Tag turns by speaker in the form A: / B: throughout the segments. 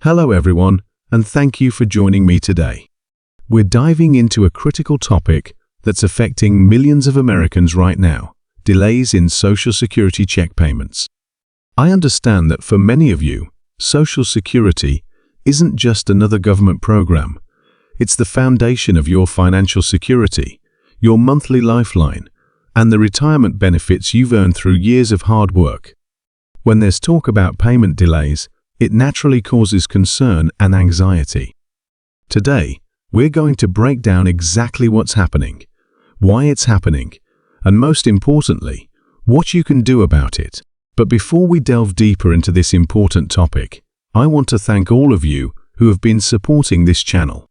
A: Hello everyone, and thank you for joining me today. We're diving into a critical topic that's affecting millions of Americans right now: delays in Social Security check payments. I understand that for many of you, Social Security isn't just another government program. It's the foundation of your financial security, your monthly lifeline, and the retirement benefits you've earned through years of hard work. When there's talk about payment delays, it naturally causes concern and anxiety. Today, we're going to break down exactly what's happening, why it's happening, and most importantly, what you can do about it. But before we delve deeper into this important topic, I want to thank all of you who have been supporting this channel.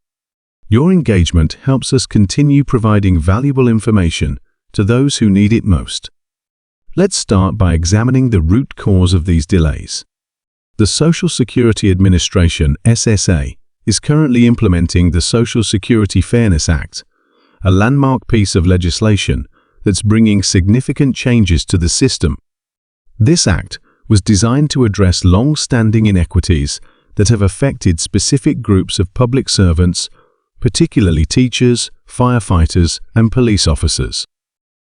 A: Your engagement helps us continue providing valuable information to those who need it most. Let's start by examining the root cause of these delays. The Social Security Administration, SSA, is currently implementing the Social Security Fairness Act, a landmark piece of legislation that's bringing significant changes to the system. This act was designed to address long-standing inequities that have affected specific groups of public servants, particularly teachers, firefighters, and police officers.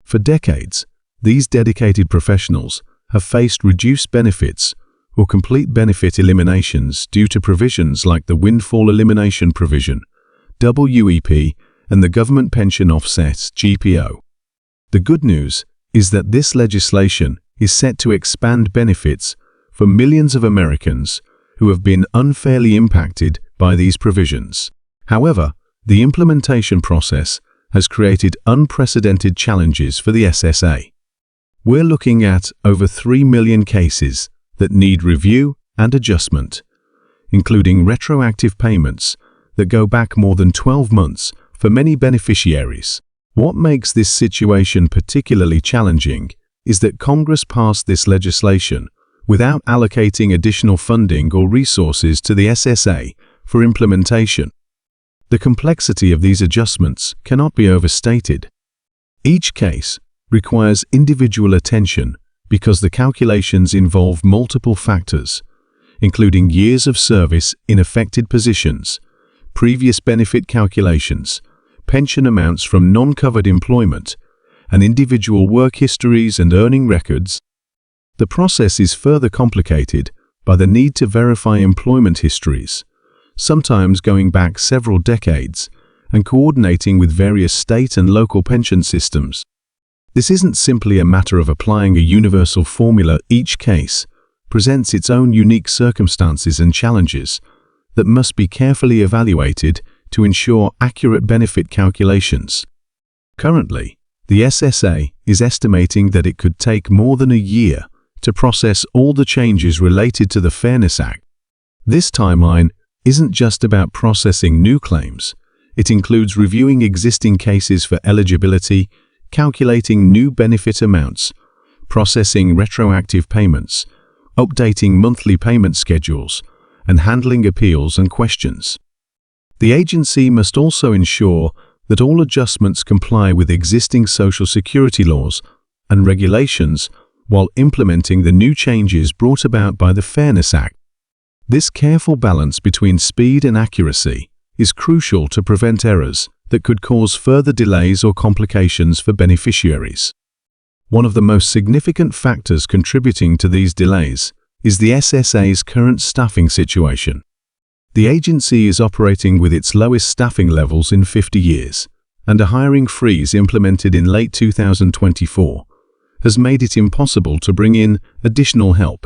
A: For decades, these dedicated professionals have faced reduced benefits or complete benefit eliminations due to provisions like the Windfall Elimination Provision, WEP, and the Government Pension Offset, GPO. The good news is that this legislation is set to expand benefits for millions of Americans who have been unfairly impacted by these provisions. However, the implementation process has created unprecedented challenges for the SSA. We're looking at over 3 million cases that need review and adjustment, including retroactive payments that go back more than 12 months for many beneficiaries. What makes this situation particularly challenging is that Congress passed this legislation without allocating additional funding or resources to the SSA for implementation. The complexity of these adjustments cannot be overstated. Each case requires individual attention because the calculations involve multiple factors, including years of service in affected positions, previous benefit calculations, pension amounts from non-covered employment, and individual work histories and earning records. The process is further complicated by the need to verify employment histories, sometimes going back several decades, and coordinating with various state and local pension systems. This isn't simply a matter of applying a universal formula. Each case presents its own unique circumstances and challenges that must be carefully evaluated to ensure accurate benefit calculations. Currently, the SSA is estimating that it could take more than a year to process all the changes related to the Fairness Act. This timeline isn't just about processing new claims. It includes reviewing existing cases for eligibility, calculating new benefit amounts, processing retroactive payments, updating monthly payment schedules, and handling appeals and questions. The agency must also ensure that all adjustments comply with existing Social Security laws and regulations while implementing the new changes brought about by the Fairness Act. This careful balance between speed and accuracy is crucial to prevent errors that could cause further delays or complications for beneficiaries. One of the most significant factors contributing to these delays is the SSA's current staffing situation. The agency is operating with its lowest staffing levels in 50 years, and a hiring freeze implemented in late 2024 has made it impossible to bring in additional help.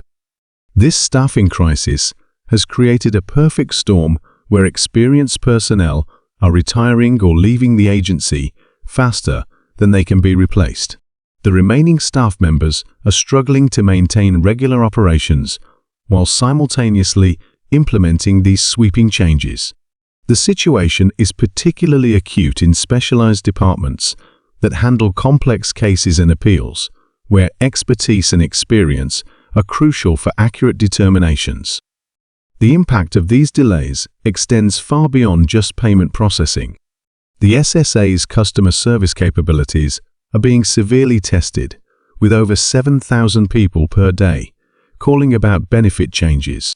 A: This staffing crisis has created a perfect storm where experienced personnel are retiring or leaving the agency faster than they can be replaced. The remaining staff members are struggling to maintain regular operations while simultaneously implementing these sweeping changes. The situation is particularly acute in specialized departments that handle complex cases and appeals, where expertise and experience are crucial for accurate determinations. The impact of these delays extends far beyond just payment processing. The SSA's customer service capabilities are being severely tested, with over 7,000 people per day calling about benefit changes.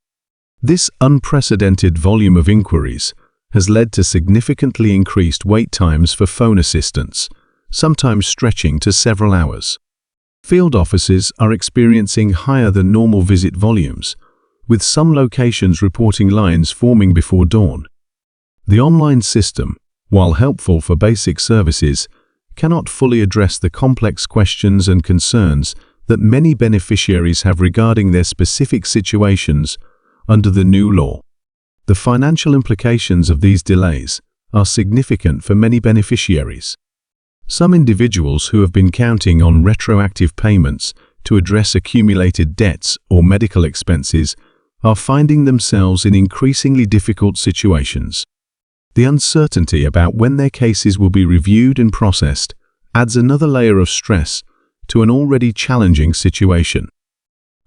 A: This unprecedented volume of inquiries has led to significantly increased wait times for phone assistance, sometimes stretching to several hours. Field offices are experiencing higher than normal visit volumes, with some locations reporting lines forming before dawn. The online system, while helpful for basic services, cannot fully address the complex questions and concerns that many beneficiaries have regarding their specific situations under the new law. The financial implications of these delays are significant for many beneficiaries. Some individuals who have been counting on retroactive payments to address accumulated debts or medical expenses are finding themselves in increasingly difficult situations. The uncertainty about when their cases will be reviewed and processed adds another layer of stress to an already challenging situation.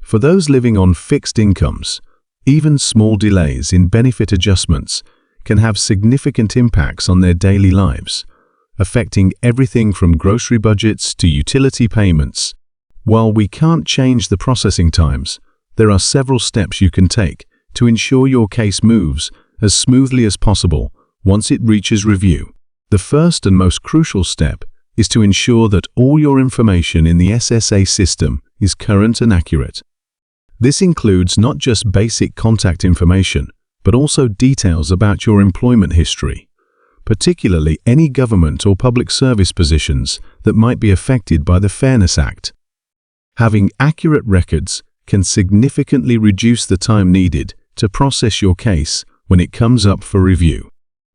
A: For those living on fixed incomes, even small delays in benefit adjustments can have significant impacts on their daily lives, affecting everything from grocery budgets to utility payments. While we can't change the processing times, there are several steps you can take to ensure your case moves as smoothly as possible once it reaches review. The first and most crucial step is to ensure that all your information in the SSA system is current and accurate. This includes not just basic contact information, but also details about your employment history, particularly any government or public service positions that might be affected by the Fairness Act. Having accurate records can significantly reduce the time needed to process your case when it comes up for review.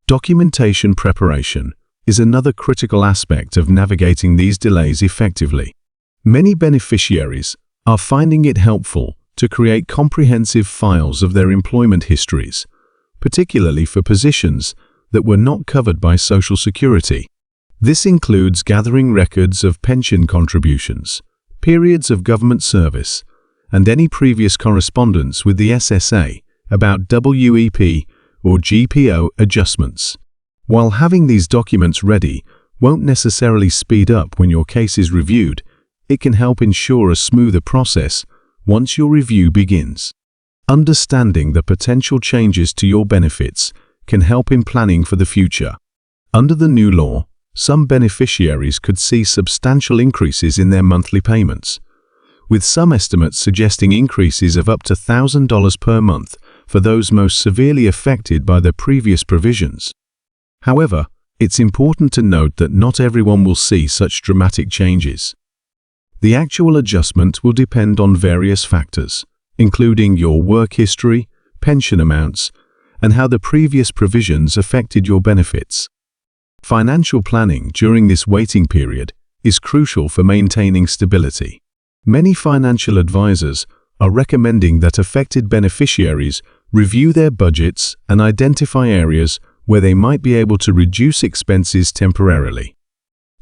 A: Documentation preparation is another critical aspect of navigating these delays effectively. Many beneficiaries are finding it helpful to create comprehensive files of their employment histories, particularly for positions that were not covered by Social Security. This includes gathering records of pension contributions, periods of government service, and any previous correspondence with the SSA about WEP or GPO adjustments. While having these documents ready won't necessarily speed up when your case is reviewed, it can help ensure a smoother process once your review begins. Understanding the potential changes to your benefits can help in planning for the future. Under the new law, some beneficiaries could see substantial increases in their monthly payments, with some estimates suggesting increases of up to $1,000 per month for those most severely affected by the previous provisions. However, it's important to note that not everyone will see such dramatic changes. The actual adjustment will depend on various factors, including your work history, pension amounts, and how the previous provisions affected your benefits. Financial planning during this waiting period is crucial for maintaining stability. Many financial advisors are recommending that affected beneficiaries review their budgets and identify areas where they might be able to reduce expenses temporarily.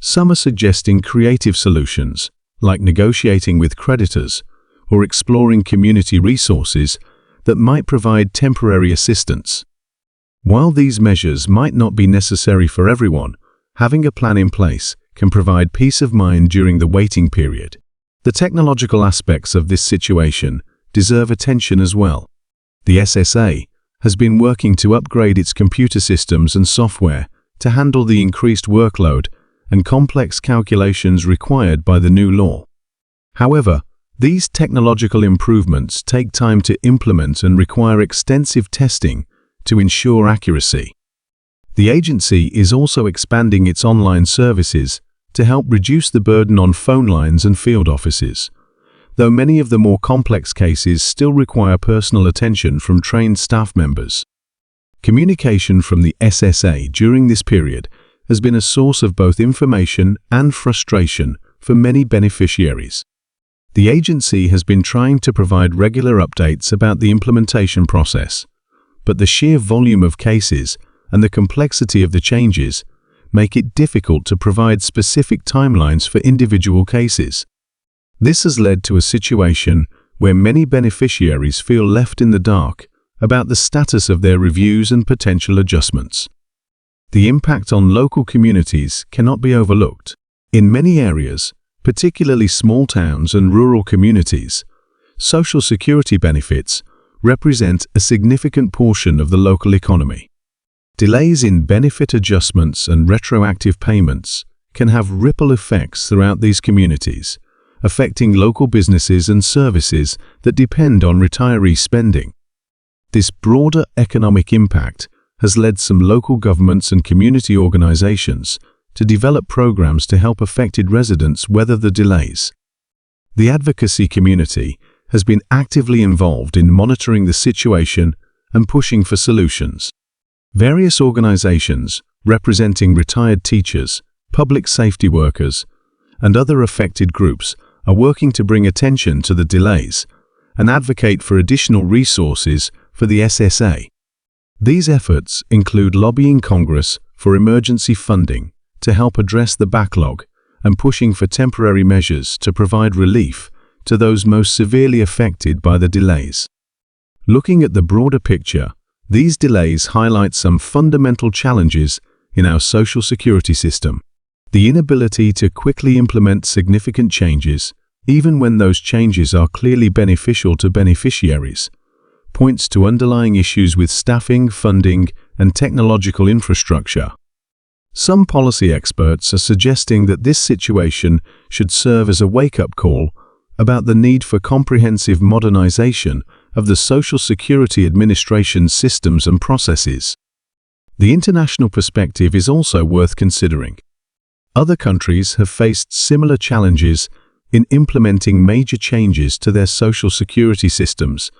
A: Some are suggesting creative solutions, like negotiating with creditors or exploring community resources that might provide temporary assistance. While these measures might not be necessary for everyone, having a plan in place can provide peace of mind during the waiting period. The technological aspects of this situation deserve attention as well. The SSA has been working to upgrade its computer systems and software to handle the increased workload and complex calculations required by the new law. However, these technological improvements take time to implement and require extensive testing to ensure accuracy. The agency is also expanding its online services to help reduce the burden on phone lines and field offices, though many of the more complex cases still require personal attention from trained staff members. Communication from the SSA during this period has been a source of both information and frustration for many beneficiaries. The agency has been trying to provide regular updates about the implementation process, but the sheer volume of cases and the complexity of the changes make it difficult to provide specific timelines for individual cases. This has led to a situation where many beneficiaries feel left in the dark about the status of their reviews and potential adjustments. The impact on local communities cannot be overlooked. In many areas, particularly small towns and rural communities, Social Security benefits represent a significant portion of the local economy. Delays in benefit adjustments and retroactive payments can have ripple effects throughout these communities, affecting local businesses and services that depend on retiree spending. This broader economic impact has led some local governments and community organizations to develop programs to help affected residents weather the delays. The advocacy community has been actively involved in monitoring the situation and pushing for solutions. Various organizations representing retired teachers, public safety workers, and other affected groups are working to bring attention to the delays and advocate for additional resources for the SSA. These efforts include lobbying Congress for emergency funding to help address the backlog and pushing for temporary measures to provide relief to those most severely affected by the delays. Looking at the broader picture, these delays highlight some fundamental challenges in our social security system. The inability to quickly implement significant changes, even when those changes are clearly beneficial to beneficiaries, points to underlying issues with staffing, funding, and technological infrastructure. Some policy experts are suggesting that this situation should serve as a wake-up call about the need for comprehensive modernization of the Social Security Administration's systems and processes. The international perspective is also worth considering. Other countries have faced similar challenges in implementing major changes to their social security systems,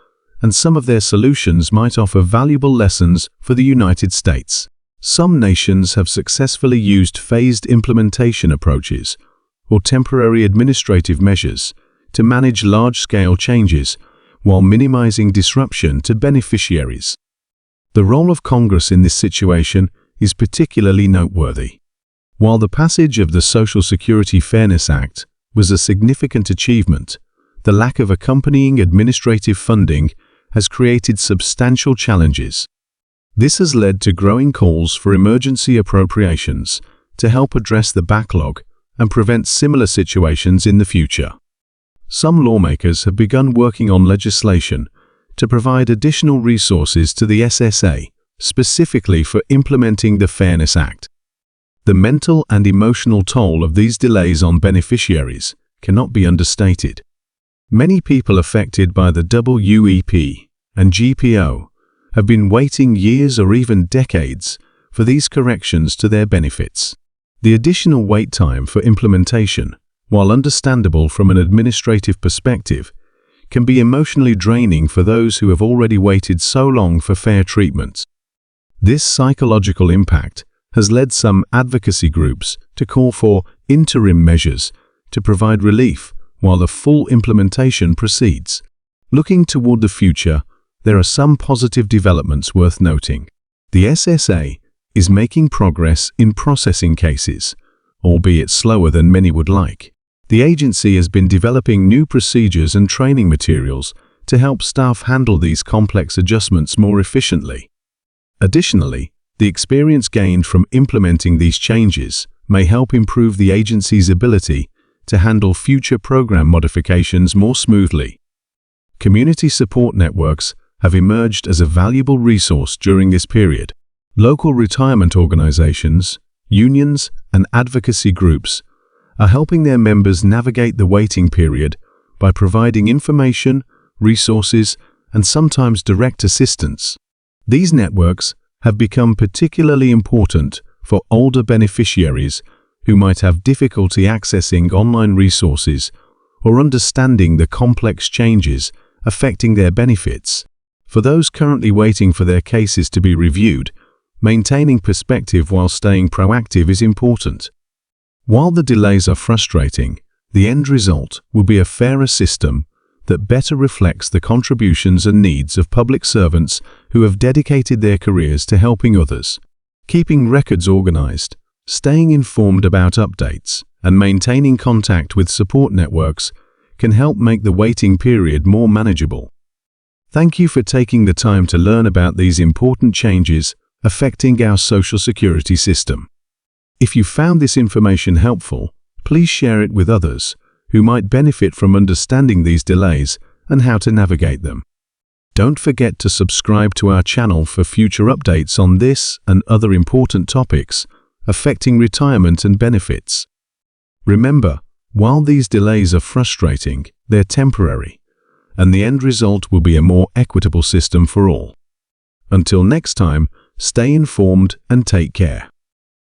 A: and some of their solutions might offer valuable lessons for the United States. Some nations have successfully used phased implementation approaches or temporary administrative measures to manage large-scale changes while minimizing disruption to beneficiaries. The role of Congress in this situation is particularly noteworthy. While the passage of the Social Security Fairness Act was a significant achievement, the lack of accompanying administrative funding has created substantial challenges. This has led to growing calls for emergency appropriations to help address the backlog and prevent similar situations in the future. Some lawmakers have begun working on legislation to provide additional resources to the SSA, specifically for implementing the Fairness Act. The mental and emotional toll of these delays on beneficiaries cannot be understated. Many people affected by the WEP and GPO have been waiting years or even decades for these corrections to their benefits. The additional wait time for implementation, while understandable from an administrative perspective, can be emotionally draining for those who have already waited so long for fair treatment. This psychological impact has led some advocacy groups to call for interim measures to provide relief while the full implementation proceeds. Looking toward the future, there are some positive developments worth noting. The SSA is making progress in processing cases, albeit slower than many would like. The agency has been developing new procedures and training materials to help staff handle these complex adjustments more efficiently. Additionally, the experience gained from implementing these changes may help improve the agency's ability to handle future program modifications more smoothly. Community support networks have emerged as a valuable resource during this period. Local retirement organizations, unions, and advocacy groups are helping their members navigate the waiting period by providing information, resources, and sometimes direct assistance. These networks have become particularly important for older beneficiaries who might have difficulty accessing online resources or understanding the complex changes affecting their benefits. For those currently waiting for their cases to be reviewed, maintaining perspective while staying proactive is important. While the delays are frustrating, the end result will be a fairer system that better reflects the contributions and needs of public servants who have dedicated their careers to helping others. Keeping records organized, staying informed about updates, and maintaining contact with support networks can help make the waiting period more manageable. Thank you for taking the time to learn about these important changes affecting our Social Security system. If you found this information helpful, please share it with others who might benefit from understanding these delays and how to navigate them. Don't forget to subscribe to our channel for future updates on this and other important topics affecting retirement and benefits. Remember, while these delays are frustrating, they're temporary, and the end result will be a more equitable system for all. Until next time, stay informed and take care.